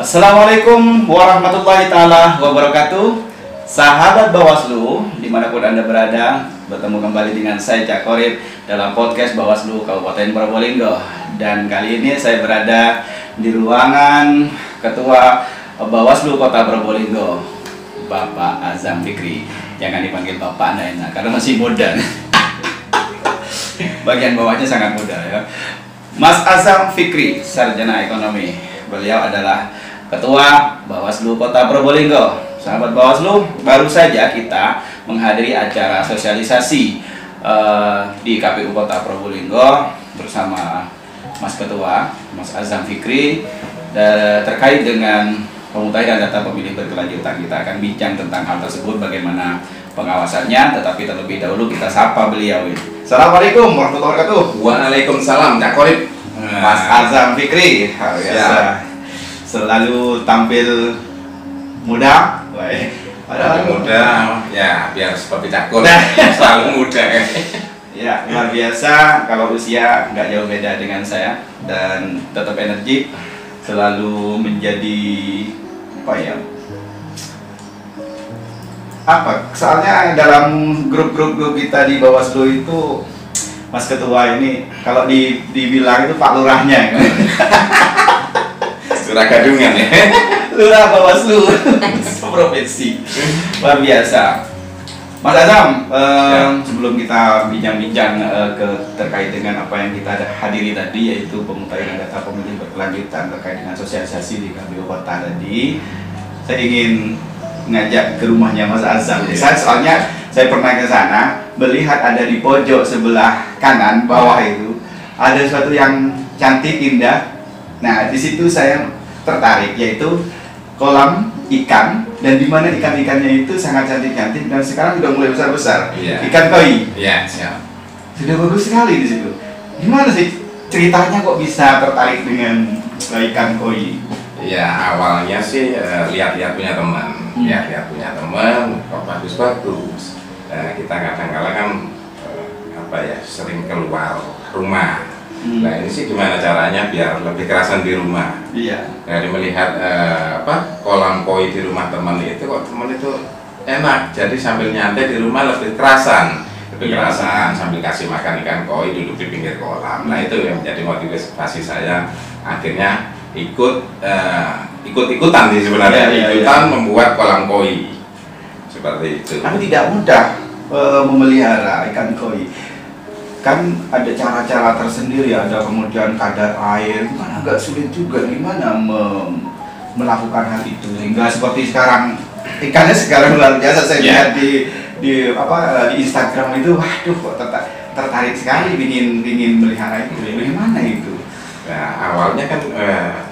Assalamualaikum warahmatullahi ta'ala wabarakatuh. Sahabat Bawaslu, dimanapun Anda berada, bertemu kembali dengan saya Cak Korib dalam podcast Bawaslu Kabupaten Probolinggo. Dan kali ini saya berada di ruangan Ketua Bawaslu Kota Probolinggo, Bapak Azam Fikri. Jangan dipanggil Bapak Anda enak, karena masih muda. Bagian bawahnya sangat muda ya. Mas Azam Fikri, Sarjana Ekonomi. Beliau adalah Ketua Bawaslu Kota Probolinggo. Sahabat Bawaslu, baru saja kita menghadiri acara sosialisasi di KPU Kota Probolinggo bersama Mas Ketua, Mas Azam Fikri, terkait dengan pemutahiran data pemilih berkelanjutan. Kita akan bincang tentang hal tersebut, bagaimana pengawasannya, tetapi terlebih dahulu kita sapa beliau. Assalamualaikum warahmatullahi wabarakatuh. Waalaikumsalam, Cak Korib. Mas Azam Fikri, biasa selalu tampil muda, padahal muda, ya biar seperti Cak Korib, selalu muda. Ya, luar biasa. Kalau usia nggak jauh beda dengan saya dan tetap energi, selalu menjadi soalnya dalam grup-grup kita di Bawaslu itu, Mas Ketua ini kalau dibilang itu Pak Lurahnya. Lurah Gadungan ya. Lurah Bawaslu provinsi. Luar biasa. Mas Azam, sebelum kita bincang-bincang terkait dengan apa yang kita hadiri tadi, yaitu pemutahiran data pemilih berkelanjutan terkait dengan sosialisasi di KPU Kota tadi, saya ingin ngajak ke rumahnya Mas Azam. Soalnya saya pernah ke sana, melihat ada di pojok sebelah kanan bawah itu ada sesuatu yang cantik, indah. Nah, di situ saya tertarik, yaitu kolam ikan, dan di mana ikan-ikannya itu sangat cantik-cantik dan sekarang sudah mulai besar-besar. Ikan koi. Iya, siap. Sudah bagus sekali di situ. Gimana sih ceritanya kok bisa tertarik dengan ikan koi? Ya, awalnya sih lihat-lihat punya teman. Lihat punya teman, kok bagus-bagus. Kita kadang-kala kan sering keluar rumah. Nah, ini sih gimana caranya biar lebih kerasan di rumah. Iya. Dari melihat kolam koi di rumah teman itu, kok teman itu enak. Jadi sambil nyantai di rumah lebih kerasan. Kerasan sambil kasih makan ikan koi duduk di pinggir kolam. Nah, itu yang menjadi motivasi saya. Akhirnya ikut-ikutan sih sebenarnya. Ikutan membuat kolam koi seperti itu. Tapi tidak mudah memelihara ikan koi. Kan ada cara-cara tersendiri, ada kemudian kadar air, gimana agak sulit juga, gimana melakukan hal itu sehingga seperti sekarang ikannya sekarang luar biasa. Saya lihat di Instagram itu, waduh kok tertarik sekali ingin melihara itu. Bagaimana itu? Nah, awalnya kan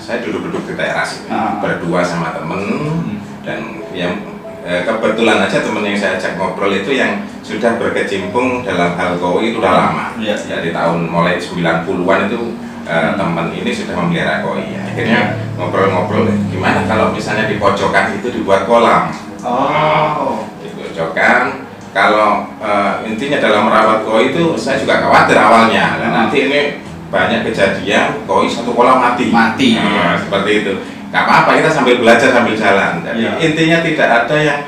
saya duduk-duduk di teras berdua sama temen, dan yang kebetulan aja temen yang saya ajak ngobrol itu yang sudah berkecimpung dalam hal koi itu udah lama. Dari tahun mulai 90-an itu teman ini sudah memelihara koi. Akhirnya ngobrol-ngobrol, gimana kalau misalnya di pojokan itu dibuat kolam. Di pojokan. Kalau intinya dalam merawat koi itu saya juga khawatir awalnya. Nanti ini banyak kejadian koi satu kolam mati. Seperti itu. Gak apa-apa, kita sambil belajar sambil jalan. Jadi intinya tidak ada yang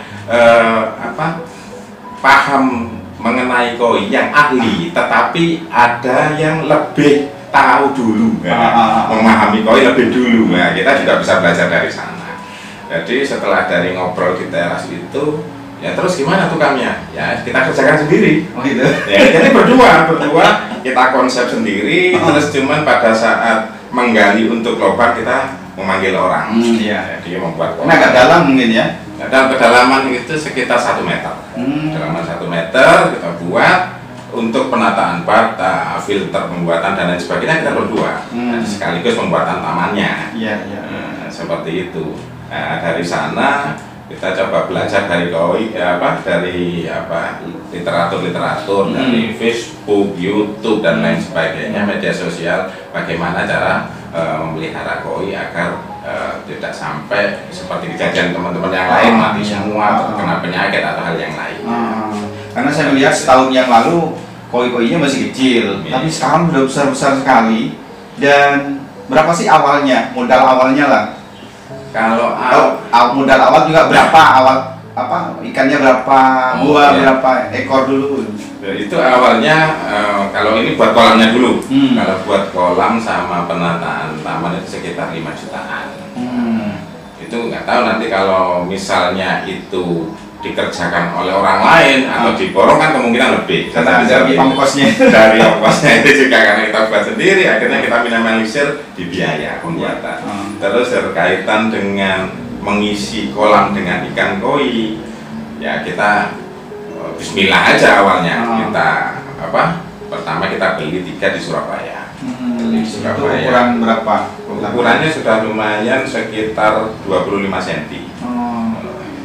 paham mengenai koi yang ahli, tetapi ada yang lebih tahu dulu, memahami koi lebih dulu. Nah, kita juga bisa belajar dari sana. Jadi setelah dari ngobrol di teras itu, ya terus gimana tukannya? Ya kita kerjakan sendiri. Gitu. Ya, jadi berdua kita konsep sendiri. Terus cuman pada saat menggali untuk lubang kita memanggil orang. Jadi membuat kolam. Agak dalam mungkin ya. Dalam kedalaman itu sekitar 1 meter. Kedalaman 1 meter kita buat untuk penataan bata, filter pembuatan dan lain sebagainya kita berdua. Sekaligus pembuatan tamannya. Seperti itu. Nah, dari sana kita coba belajar dari koi, dari literatur, dari Facebook, YouTube dan lain sebagainya, media sosial, bagaimana cara memelihara koi agar tidak sampai seperti kejadian teman-teman yang lain mati semua, terkena penyakit atau hal yang lain. Karena saya melihat setahun yang lalu koi-koinya masih kecil, tapi sekarang sudah besar-besar sekali. Dan berapa sih awalnya, modal awalnya lah? Kalau modal awal juga berapa, awal apa ikannya berapa, buah berapa ekor dulu? Itu awalnya kalau ini buat kolamnya dulu. Kalau buat kolam sama penataan taman itu sekitar 5 jutaan. Itu nggak tahu nanti kalau misalnya itu dikerjakan oleh orang lain atau diborong kan kemungkinan lebih karena dari ongkosnya itu juga karena kita buat sendiri, akhirnya kita minimalisir di biaya pembuatan. Terus berkaitan dengan mengisi kolam dengan ikan koi, ya kita bismillah aja awalnya. Kita pertama kita beli 3 di Surabaya. Beli di Surabaya. Ukuran berapa? Ukurannya sudah lumayan, sekitar 25 cm.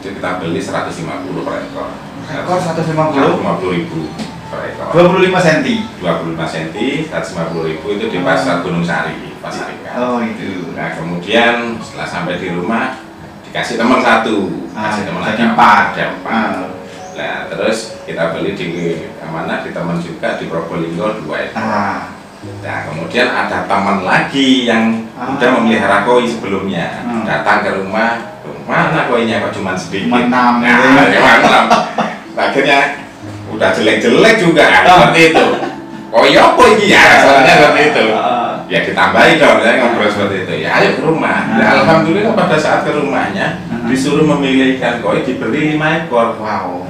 Kita beli 150 per ekor. Ekor 150 ribu per ekor. 25 cm. 25 cm, 150 ribu itu di pasar Gunung Sari, pasar ikan. Oh itu. Nah kemudian setelah sampai di rumah dikasih teman satu, kasih teman jadi ada 4. Nah terus kita beli di mana, di teman juga di Probolinggo 2 ekor. Nah kemudian ada teman lagi yang udah memelihara koi sebelumnya, datang ke rumah. Mana koinya kok cuma sedikit? Menam. Akhirnya udah jelek-jelek juga seperti itu. Koi apa ini ya? Soalnya seperti itu. Ya ditambahi dong, saya ngobrol seperti itu. Ya ayo ke rumah. Ya alhamdulillah pada saat ke rumahnya disuruh memilih ikan koi, diberi 5 ekor. Wow.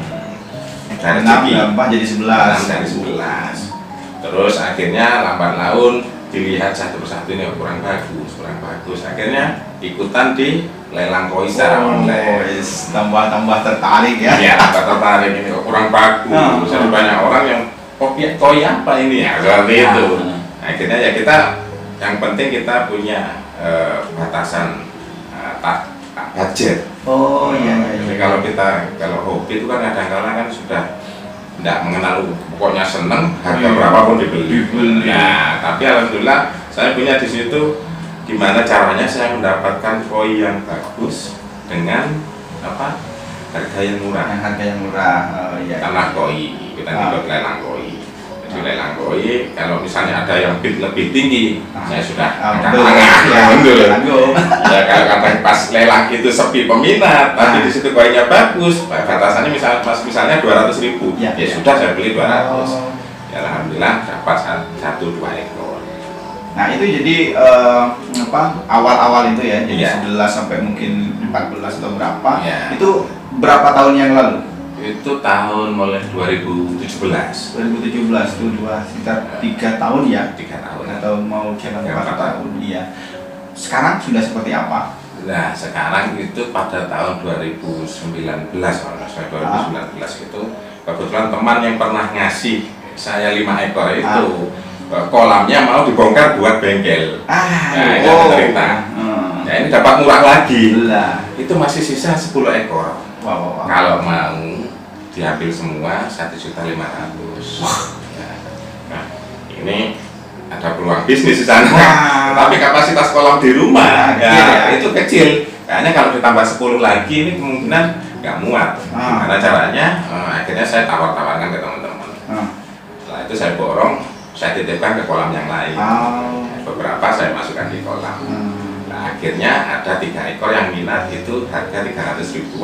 Dari 6 jadi 11. Dari 11. Terus akhirnya lambat laun dilihat satu persatu ini kurang bagus. Akhirnya ikutan di lelang koi secara online. Tambah tertarik ya. Iya, tambah tertarik ini kok kurang bagus. Jadi banyak orang yang koi apa ini ya, seperti itu. Akhirnya ya kita yang penting kita punya batasan budget. Iya. Jadi kalau hobi itu kan kadang-kadang kan sudah tidak mengenal, pokoknya seneng harga berapapun dibeli. Ya, tapi alhamdulillah saya punya di situ gimana caranya saya mendapatkan koi yang bagus dengan harga yang murah. Harga yang murah. Iya. Karena koi kita ikut lelang koi. Jadi lelang koi kalau misalnya ada yang bid lebih tinggi, saya sudah ya kalau kata pas lelang itu sepi peminat, tapi di situ koinya bagus, batasannya misalnya 200.000, ya sudah saya beli 200. Ya alhamdulillah dapat 1-2 ekor. Nah itu jadi awal-awal itu ya, jadi 11 sampai mungkin 14 atau berapa? Itu berapa tahun yang lalu? Itu tahun mulai 2017 itu sekitar 3 tahun ya? 3 tahun atau mau jalan 4 tahun. Iya. Sekarang sudah seperti apa? Nah sekarang itu pada tahun 2019 itu kebetulan teman yang pernah ngasih saya 5 ekor itu kolamnya mau dibongkar buat bengkel. Itu cerita. Nah ini dapat murah lagi. Itu masih sisa 10 ekor. Kalau mau diambil semua 1.500.000. Nah ini ada peluang bisnis di sana. Tapi kapasitas kolam di rumah itu kecil. Kayaknya kalau ditambah 10 lagi ini kemungkinan nggak muat. Gimana caranya? Akhirnya saya tawar-tawarkan ke teman-teman. Setelah itu saya borong, saya titipkan ke kolam yang lain. Beberapa saya masukkan di kolam. Nah, akhirnya ada 3 ekor yang minat, itu harga 300.000.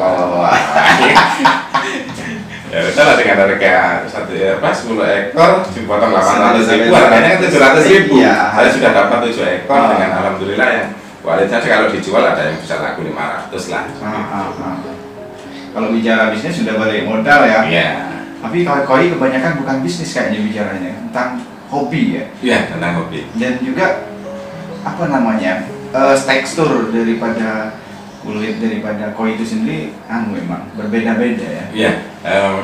Ya betul lah, dengan harga 10 ekor dipotong 800.000, harganya 700.000. Saya sudah dapat 7 ekor dengan alhamdulillah yang kualitasnya kalau dijual ada yang bisa laku 500 lah. Kalau bicara bisnis sudah balik modal ya. Tapi kalau koi kebanyakan bukan bisnis kayaknya bicaranya, tentang hobi ya. Iya, tentang hobi. Dan juga tekstur daripada kulit daripada koi itu sendiri memang berbeda-beda ya. Iya,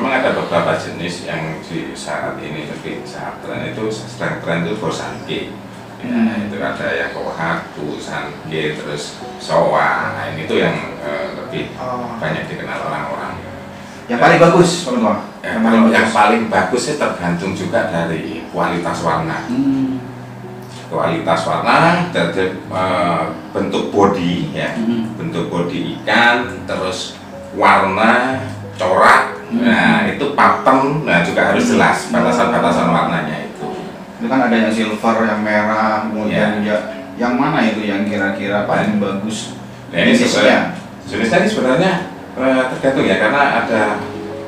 memang ada beberapa jenis yang di saat ini lebih sangat tren, itu sedang tren itu Bosanke. Itu ada yang Kohaku, Sanke, terus Sowa. Nah, ini tuh yang lebih banyak dikenal orang-orang. Yang paling bagus, teman-teman. Yang paling bagus sih tergantung juga dari kualitas warna. Kualitas warna dari bentuk bodi ya, bentuk bodi ikan, terus warna, corak, nah itu pattern, nah juga harus jelas batasan-batasan warnanya itu. Itu kan ada yang silver, yang merah, kemudian juga yang mana itu yang kira-kira paling bagus Nah, ini jenisnya ini sebenarnya tergantung ya, karena ada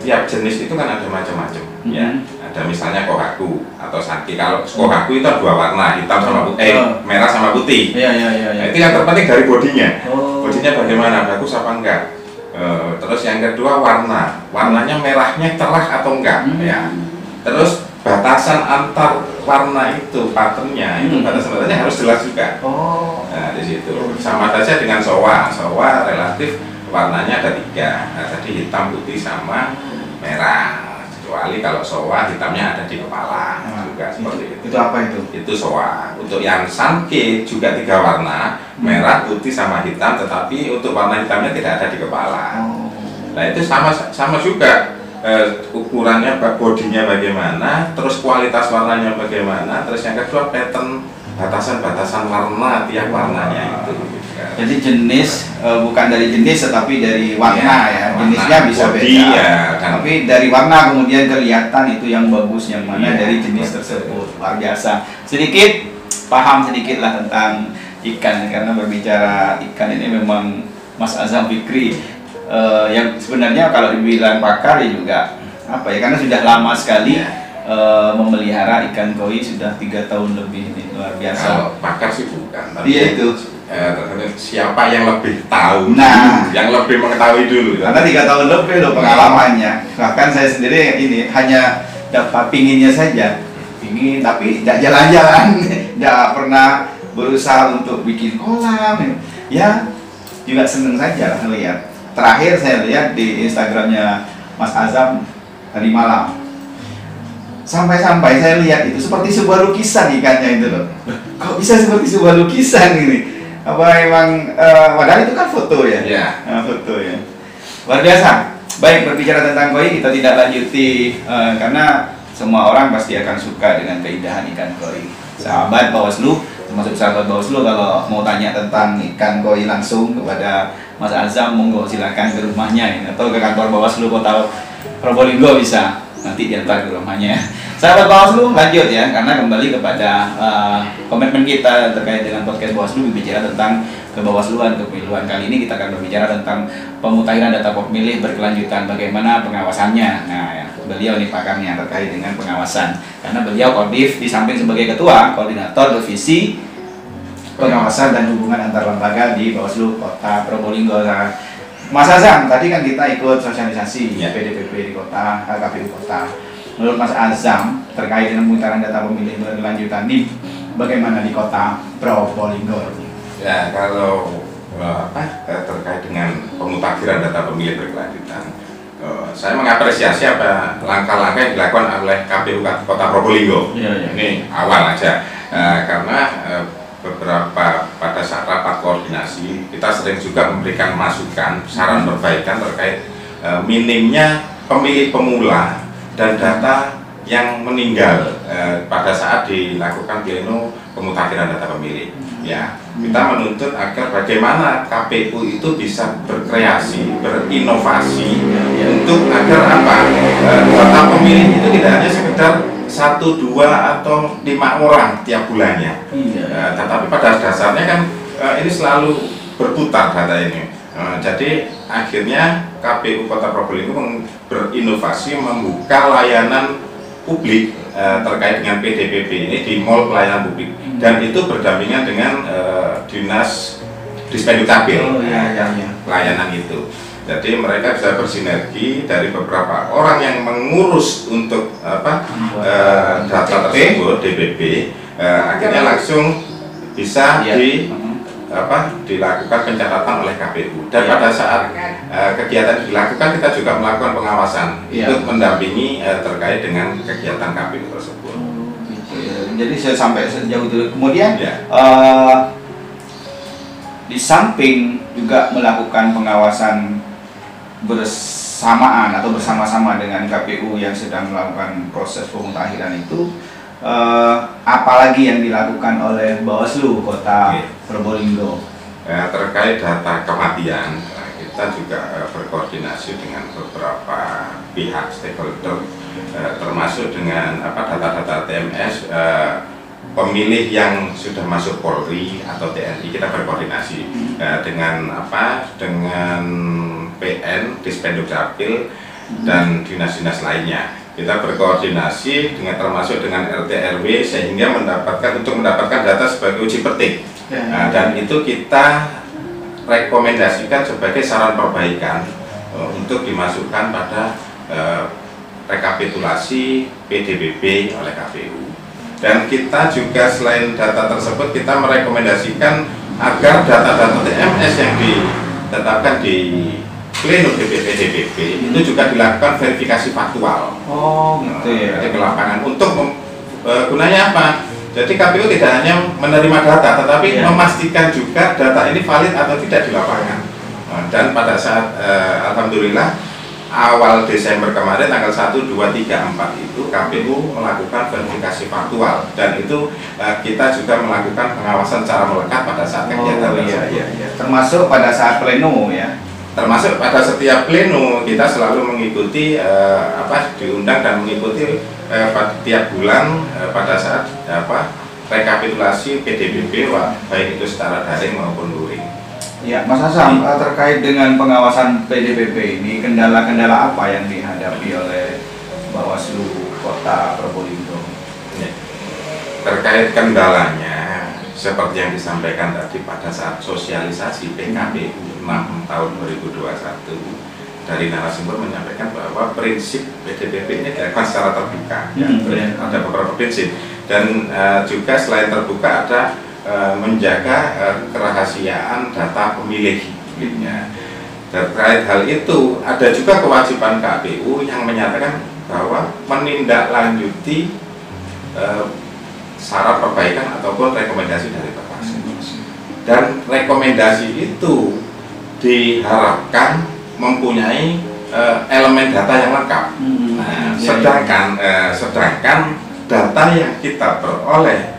tiap jenis itu kan ada macam-macam ya. Ada misalnya kohaku atau sake. Kalau kohaku itu ada 2 warna, hitam sama putih, merah sama putih. Nah, itu yang terpenting dari bodinya. Bodinya bagaimana, bagus apa enggak. Terus yang kedua warnanya merahnya cerah atau enggak ya. Terus batasan antar warna itu, patternnya itu batasan-batasannya harus jelas juga. Nah, di situ sama saja dengan sowa relatif warnanya ada 3. Nah, tadi hitam, putih sama merah. Kecuali kalau sowa hitamnya ada di kepala juga seperti itu. Itu apa itu? Itu sowa. Untuk yang sanke juga 3 warna, merah, putih sama hitam, tetapi untuk warna hitamnya tidak ada di kepala. Nah, itu sama juga. Ukurannya, bodinya bagaimana, terus kualitas warnanya bagaimana, terus yang kedua pattern batasan-batasan warna tiap warnanya itu. Jadi jenis bukan dari jenis tetapi dari warna ya. Jenisnya bisa beda. Ya, tapi dari warna kemudian kelihatan itu yang bagus yang mana dari jenis tersebut. Luar biasa. Paham sedikit lah tentang ikan, karena berbicara ikan ini memang Mas Azam Fikri yang sebenarnya kalau dibilang pakar ya juga apa ya, karena sudah lama sekali memelihara ikan koi, sudah 3 tahun lebih ini. Luar biasa. Kalau pakar sih bukan, tapi iya itu siapa yang lebih tahu, yang lebih mengetahui dulu. Karena 3 tahun lebih loh pengalamannya. Bahkan saya sendiri ini hanya dapat pinginnya saja, pingin tapi tidak jalan-jalan, tidak pernah berusaha untuk bikin kolam. Ya juga seneng saja lah melihat. Terakhir saya lihat di Instagramnya Mas Azam tadi malam, sampai-sampai saya lihat itu seperti sebuah lukisan ikannya itu loh. Kok bisa seperti sebuah lukisan ini? Apa emang padahal itu kan foto ya? Foto ya. Luar biasa. Baik, berbicara tentang koi kita tidak lanjuti karena semua orang pasti akan suka dengan keindahan ikan koi. Sahabat Bawaslu, termasuk sahabat Bawaslu, kalau mau tanya tentang ikan koi langsung kepada Mas Azam, monggo silakan ke rumahnya atau ke kantor Bawaslu Kota Probolinggo, bisa nanti diantar ke rumahnya. Sahabat Bawaslu, lanjut ya, karena kembali kepada komitmen kita terkait dengan podcast Bawaslu berbicara tentang kebawasluan, kepemiluan. Kali ini kita akan berbicara tentang pemutahiran data pemilih berkelanjutan, bagaimana pengawasannya. Nah, ya, beliau nih pakarnya terkait dengan pengawasan, karena beliau Koordif di samping sebagai ketua, koordinator divisi pengawasan dan hubungan antar lembaga di Bawaslu Kota Probolinggo. Nah, Mas Azam, tadi kan kita ikut sosialisasi PDPP di kota, KPU kota. Menurut Mas Azam terkait dengan pemutahiran data pemilih berkelanjutan ini bagaimana di kota Probolinggo? Ya, kalau terkait dengan pemutakhiran data pemilih berkelanjutan, saya mengapresiasi apa langkah-langkah yang dilakukan oleh KPU Kota Probolinggo. Ini awal aja, karena beberapa pada saat rapat koordinasi kita sering juga memberikan masukan, saran perbaikan terkait minimnya pemilih pemula dan data yang meninggal pada saat dilakukan pleno pemutakhiran data pemilih. Ya, kita menuntut agar bagaimana KPU itu bisa berkreasi, berinovasi untuk agar apa? Data pemilih itu tidak hanya sekedar 1, 2 atau 5 orang tiap bulannya, tetapi pada dasarnya kan ini selalu berputar data ini. Jadi akhirnya KPU Kota Probolinggo berinovasi membuka layanan publik terkait dengan PDPP ini di mall pelayanan publik, dan itu berdampingan dengan dinas Dispendukcapil pelayanan itu. Jadi mereka bisa bersinergi dari beberapa orang yang mengurus untuk data tersebut DPP, akhirnya langsung bisa dilakukan pencatatan oleh KPU. Dan pada saat kegiatan dilakukan kita juga melakukan pengawasan untuk mendampingi terkait dengan kegiatan KPU tersebut. Jadi saya sampai sejauh itu. Kemudian di samping juga melakukan pengawasan bersamaan atau bersama-sama dengan KPU yang sedang melakukan proses pemutakhiran itu, apalagi yang dilakukan oleh Bawaslu Kota Probolinggo? Terkait data kematian, kita juga berkoordinasi dengan beberapa pihak stakeholder, termasuk dengan data-data TMS pemilih yang sudah masuk Polri atau TNI. Kita berkoordinasi dengan PN, Dispenduk Capil dan dinas-dinas lainnya. Kita berkoordinasi termasuk dengan RT RW sehingga mendapatkan data sebagai uji petik. Dan itu kita rekomendasikan sebagai saran perbaikan untuk dimasukkan pada rekapitulasi PDBB oleh KPU. Dan kita juga selain data tersebut kita merekomendasikan agar data-data TMS yang ditetapkan di Pleno PDBB itu juga dilakukan verifikasi faktual. Oh, gitu ya. Ke lapangan untuk gunanya apa? Jadi KPU tidak hanya menerima data, tetapi memastikan juga data ini valid atau tidak di lapangan. Dan pada saat alhamdulillah awal Desember kemarin tanggal 1, 2, 3, 4 itu KPU melakukan verifikasi faktual dan itu kita juga melakukan pengawasan secara melekat pada saat kegiatan tersebut. Termasuk pada saat pleno ya. Termasuk pada setiap pleno kita selalu mengikuti diundang dan mengikuti tiap bulan pada saat rekapitulasi PDBB baik itu secara daring maupun luring. Ya, Mas Azam, terkait dengan pengawasan PDBB ini, kendala-kendala apa yang dihadapi oleh Bawaslu Kota Probolinggo? Terkait kendalanya, seperti yang disampaikan tadi pada saat sosialisasi PKPU 6 tahun 2021, dari narasumber menyampaikan bahwa prinsip PDBB ini dilakukan secara terbuka. Ada beberapa prinsip dan juga selain terbuka ada menjaga kerahasiaan data pemilih. Terkait hal itu ada juga kewajiban KPU yang menyatakan bahwa menindaklanjuti saran perbaikan ataupun rekomendasi dari Bawaslu. Dan rekomendasi itu diharapkan mempunyai elemen data yang lengkap. Sedangkan data yang kita peroleh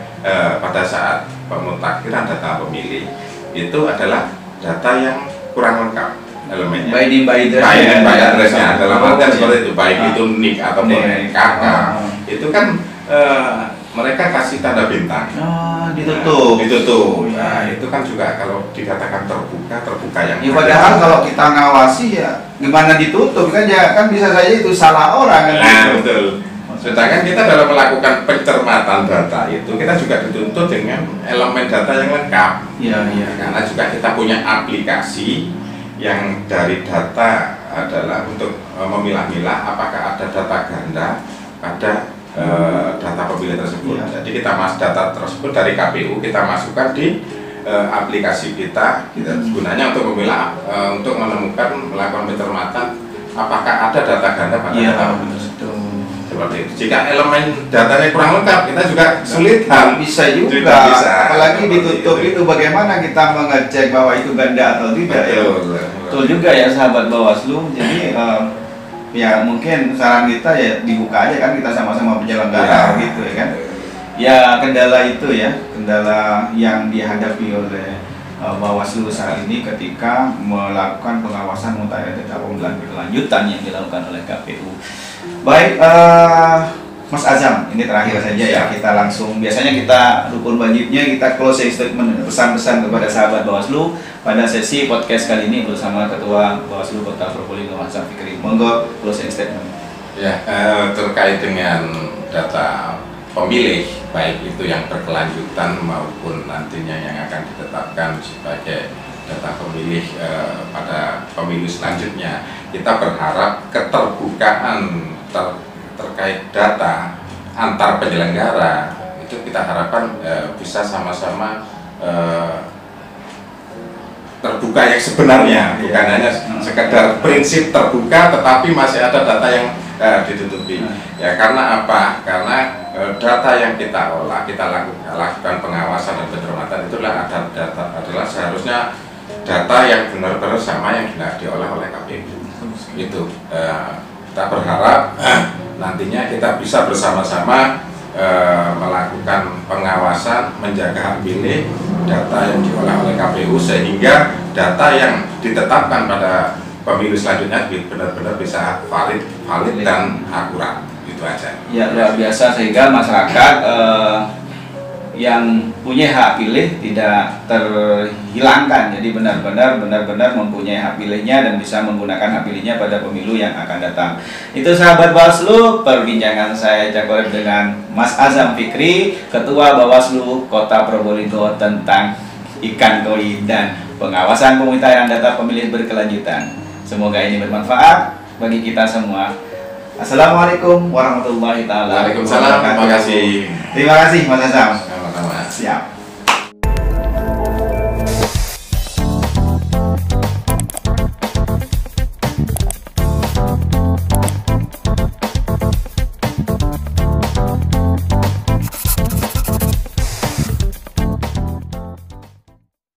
pada saat pemutakhiran data pemilih itu adalah data yang kurang lengkap elemennya. By address-nya dalam artian seperti itu, baik itu NIK ataupun KK. Itu kan mereka kasih tanda bintang. Ditutup. Nah, itu kan juga kalau dikatakan terbuka yang. Ya padahal kalau kita ngawasi ya gimana ditutup kan ya kan bisa saja itu salah orang kan. Nah, betul. Sedangkan kita dalam melakukan pencermatan data itu kita juga dituntut dengan elemen data yang lengkap. Karena juga kita punya aplikasi yang dari data adalah untuk memilah-milah apakah ada data ganda pada data pemilih tersebut. Jadi kita data tersebut dari KPU kita masukkan di aplikasi kita gunanya untuk memilah, untuk melakukan pencermatan apakah ada data ganda pada data pemilih tersebut. Seperti itu. Jika elemen datanya kurang lengkap, kita juga sulit bisa juga. Apalagi ditutup itu bagaimana kita mengecek bahwa itu ganda atau tidak. Betul juga ya sahabat Bawaslu. Jadi ya mungkin saran kita ya dibuka aja kan, kita sama-sama penyelenggara gitu ya kan. Ya kendala itu ya, kendala yang dihadapi oleh Bawaslu saat ini ketika melakukan pengawasan mutakhir data pemilihan berkelanjutan yang dilakukan oleh KPU. Baik, Mas Azam, ini terakhir saja ya, kita langsung, biasanya kita rukun wajibnya kita closing statement, pesan-pesan kepada sahabat Bawaslu pada sesi podcast kali ini bersama Ketua Bawaslu Kota Probolinggo Mas Azam Fikri. Monggo closing statement. Ya, terkait dengan data pemilih, baik itu yang berkelanjutan maupun nantinya yang akan ditetapkan sebagai data pemilih pada pemilu selanjutnya, kita berharap keterbukaan terkait data antar penyelenggara itu kita harapkan bisa sama-sama terbuka yang sebenarnya, bukan hanya sekedar prinsip terbuka tetapi masih ada data yang ditutupi. Ya karena apa? Karena data yang kita olah, kita lakukan pengawasan dan pencermatan itulah adalah seharusnya data yang benar-benar sama yang diolah oleh KPU. Itu kita berharap nantinya kita bisa bersama-sama melakukan pengawasan, menjaga hak pilih data yang diolah oleh KPU sehingga data yang ditetapkan pada pemilu selanjutnya benar-benar bisa valid dan akurat. Itu aja. Ya luar biasa, sehingga masyarakat yang punya hak pilih tidak terhilangkan. Jadi benar-benar mempunyai hak pilihnya dan bisa menggunakan hak pilihnya pada pemilu yang akan datang. Itu sahabat Bawaslu, perbincangan saya Jagoan dengan Mas Azam Fikri, Ketua Bawaslu Kota Probolinggo tentang ikan koi dan pengawasan pemungutan data pemilih berkelanjutan. Semoga ini bermanfaat bagi kita semua. Assalamualaikum warahmatullahi taala. Waalaikumsalam. Terima kasih. Terima kasih Mas Azam.